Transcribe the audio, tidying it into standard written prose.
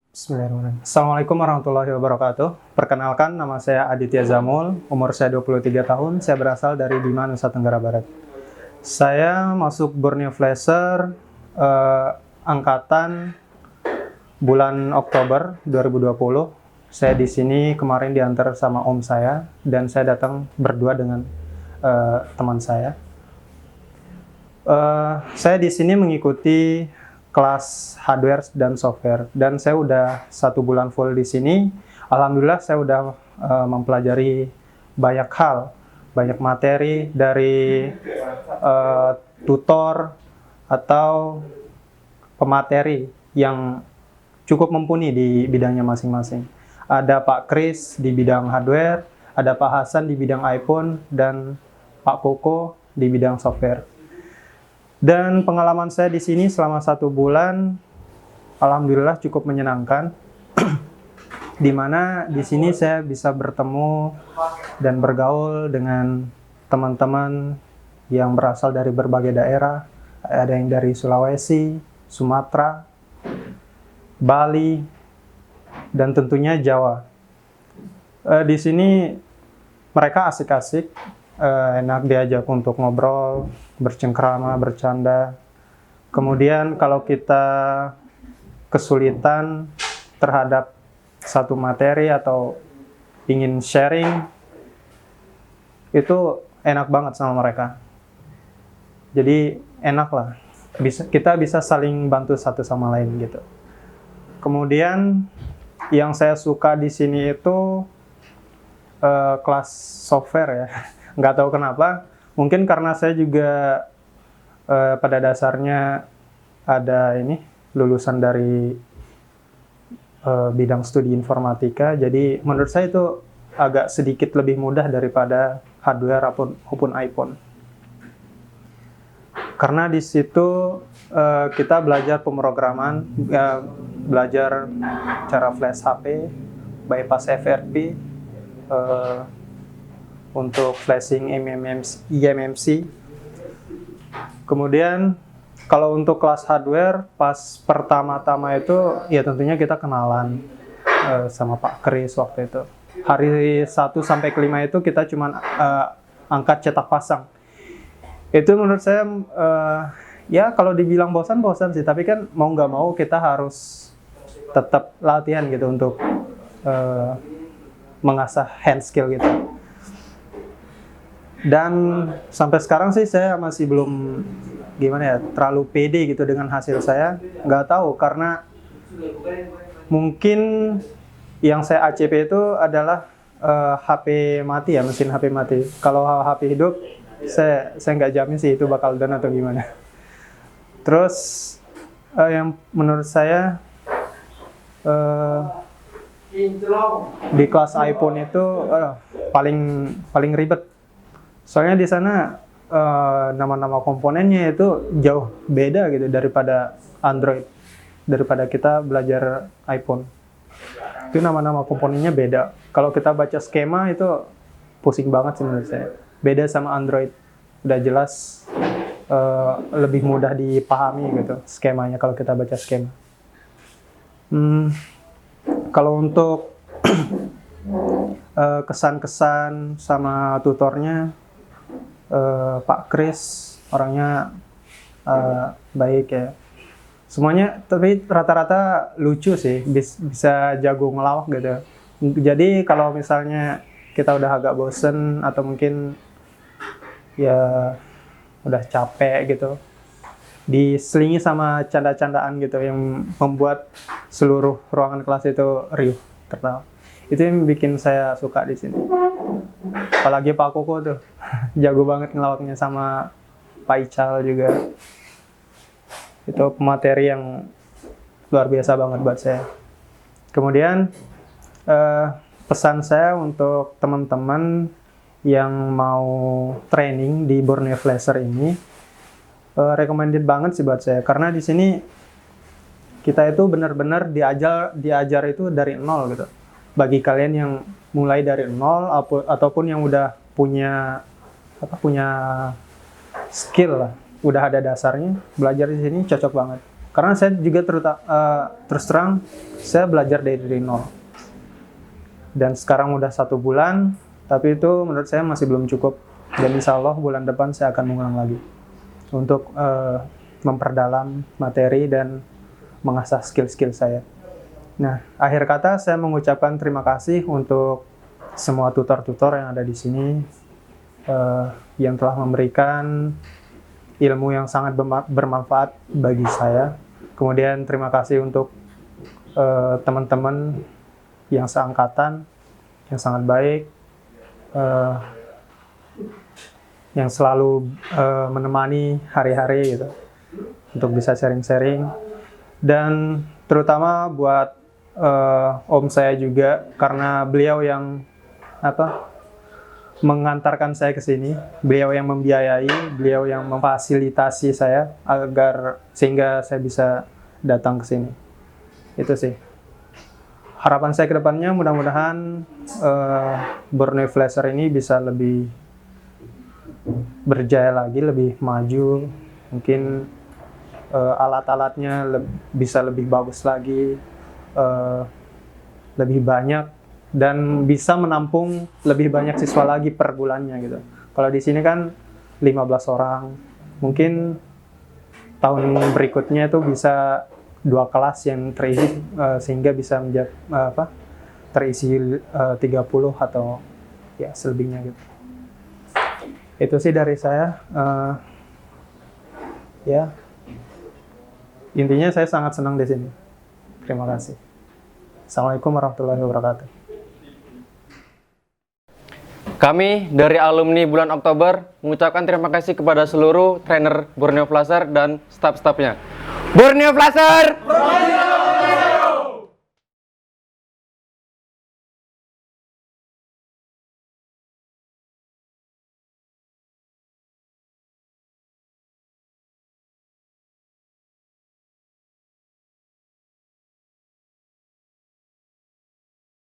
Bismillahirrahmanirrahim. Assalamualaikum warahmatullahi wabarakatuh. Perkenalkan, nama saya Aditya Zamul, umur saya 23 tahun, saya berasal dari Bima, Nusa Tenggara Barat. Saya masuk Borneo Flasher angkatan bulan Oktober 2020. Saya di sini kemarin diantar sama om saya, dan saya datang berdua dengan teman saya. Saya di sini mengikuti kelas hardware dan software, dan saya udah 1 bulan full di sini. Alhamdulillah saya udah mempelajari banyak hal, banyak materi dari tutor atau pemateri yang cukup mumpuni di bidangnya masing-masing. Ada Pak Kris di bidang hardware, ada Pak Hasan di bidang iPhone, dan Pak Koko di bidang software. Dan pengalaman saya di sini selama 1 bulan, alhamdulillah cukup menyenangkan. Di mana di sini saya bisa bertemu dan bergaul dengan teman-teman yang berasal dari berbagai daerah. Ada yang dari Sulawesi, Sumatera, Bali, dan tentunya Jawa. Di sini mereka asik-asik, enak diajak untuk ngobrol, bercengkrama, bercanda. Kemudian kalau kita kesulitan terhadap satu materi atau ingin sharing, itu enak banget sama mereka. Jadi enak lah, kita bisa saling bantu satu sama lain gitu. Kemudian yang saya suka di sini itu kelas software ya. Nggak tahu kenapa, mungkin karena saya juga pada dasarnya ada lulusan dari bidang studi informatika, jadi menurut saya itu agak sedikit lebih mudah daripada hardware maupun iPhone. Karena di situ kita belajar pemrograman, belajar cara flash HP, bypass FRP, untuk flashing eMMC. Kemudian kalau untuk kelas hardware, pas pertama-tama itu ya tentunya kita kenalan sama Pak Kris waktu itu. Hari 1 sampai ke 5 itu kita cuma angkat cetak pasang. Itu menurut saya ya kalau dibilang bosan sih, tapi kan mau nggak mau kita harus tetap latihan gitu untuk mengasah hand skill gitu. Dan sampai sekarang sih saya masih belum terlalu pede gitu dengan hasil saya. Nggak tahu, karena mungkin yang saya ACP itu adalah HP mati ya, mesin HP mati. Kalau HP hidup, saya nggak jamin sih itu bakal down atau gimana. Terus yang menurut saya di kelas iPhone itu paling ribet. Soalnya di sana nama-nama komponennya itu jauh beda gitu daripada Android, daripada kita belajar iPhone. Itu nama-nama komponennya beda. Kalau kita baca skema itu pusing banget sih menurut saya. Beda sama Android. Udah jelas lebih mudah dipahami gitu skemanya kalau kita baca skema. Kalau untuk kesan-kesan sama tutornya, Pak Kris orangnya baik ya. Semuanya tapi rata-rata lucu sih, bisa jago ngelawak gitu. Jadi kalau misalnya kita udah agak bosen atau mungkin ya udah capek gitu, diselingi sama canda-candaan gitu yang membuat seluruh ruangan kelas itu riuh tertawa. Itu yang bikin saya suka di sini. Apalagi Pak Koko tuh jago banget ngelawaknya, sama Pak Ical juga. Itu pemateri yang luar biasa banget buat saya. Kemudian pesan saya untuk teman-teman yang mau training di Borneo Flasher ini, recommended banget sih buat saya, karena di sini kita itu benar-benar diajar itu dari nol gitu. Bagi kalian yang mulai dari nol ataupun yang udah punya skill lah, udah ada dasarnya, belajar di sini cocok banget. Karena saya juga terus terang saya belajar dari nol. Dan sekarang udah 1 bulan, tapi itu menurut saya masih belum cukup. Dan insya Allah bulan depan saya akan mengulang lagi untuk memperdalam materi dan mengasah skill-skill saya. Nah, akhir kata saya mengucapkan terima kasih untuk semua tutor-tutor yang ada di sini yang telah memberikan ilmu yang sangat bermanfaat bagi saya. Kemudian terima kasih untuk teman-teman yang seangkatan, yang sangat baik, yang selalu menemani hari-hari gitu, untuk bisa sharing-sharing. Dan terutama buat om saya juga, karena beliau yang mengantarkan saya ke sini, beliau yang membiayai, beliau yang memfasilitasi saya sehingga saya bisa datang ke sini. Itu sih harapan saya ke depannya. Mudah-mudahan Borneo Flasher ini bisa lebih berjaya lagi, lebih maju. Mungkin alat-alatnya bisa lebih bagus lagi, lebih banyak, dan bisa menampung lebih banyak siswa lagi per bulannya gitu. Kalau di sini kan 15 orang, mungkin tahun berikutnya itu bisa 2 kelas yang terisi, sehingga bisa terisi 30 atau ya selebihnya gitu. Itu sih dari saya. Ya, intinya saya sangat senang di sini. Terima kasih. Assalamualaikum warahmatullahi wabarakatuh. Kami dari alumni bulan Oktober mengucapkan terima kasih kepada seluruh trainer Borneo Flasher dan staf-stafnya. Borneo Flasher!